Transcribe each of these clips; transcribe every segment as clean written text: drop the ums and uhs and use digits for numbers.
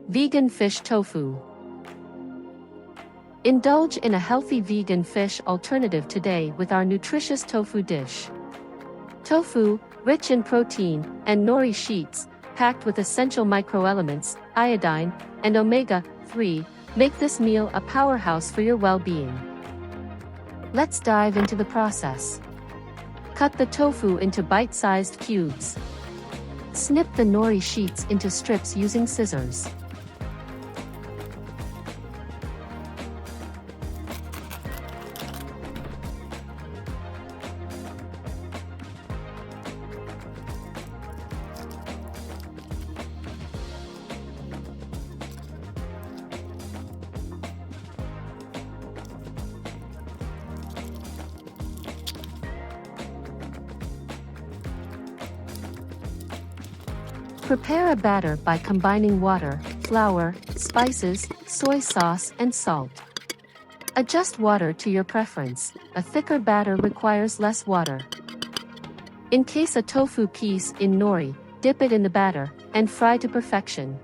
Vegan fish tofu. Indulge in a healthy vegan fish alternative today with our nutritious tofu dish. Tofu, rich in protein, and nori sheets, packed with essential microelements, iodine, and omega-3, make this meal a powerhouse for your well-being. Let's dive into the process. Cut the tofu into bite-sized cubes. Snip the nori sheets into strips using scissors. Prepare a batter by combining water, flour, spices, soy sauce, and salt. Adjust water to your preference. A thicker batter requires less water. Encase a tofu piece in nori, dip it in the batter, and fry to perfection.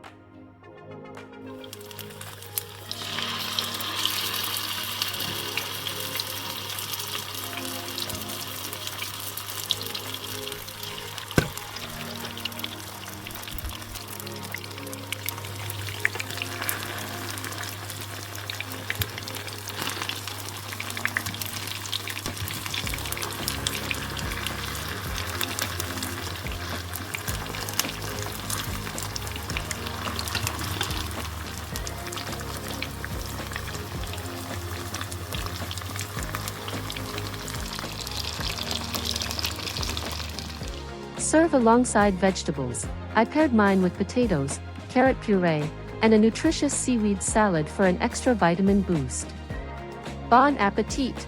Serve alongside vegetables. I paired mine with potatoes, carrot puree, and a nutritious seaweed salad for an extra vitamin boost. Bon appetit!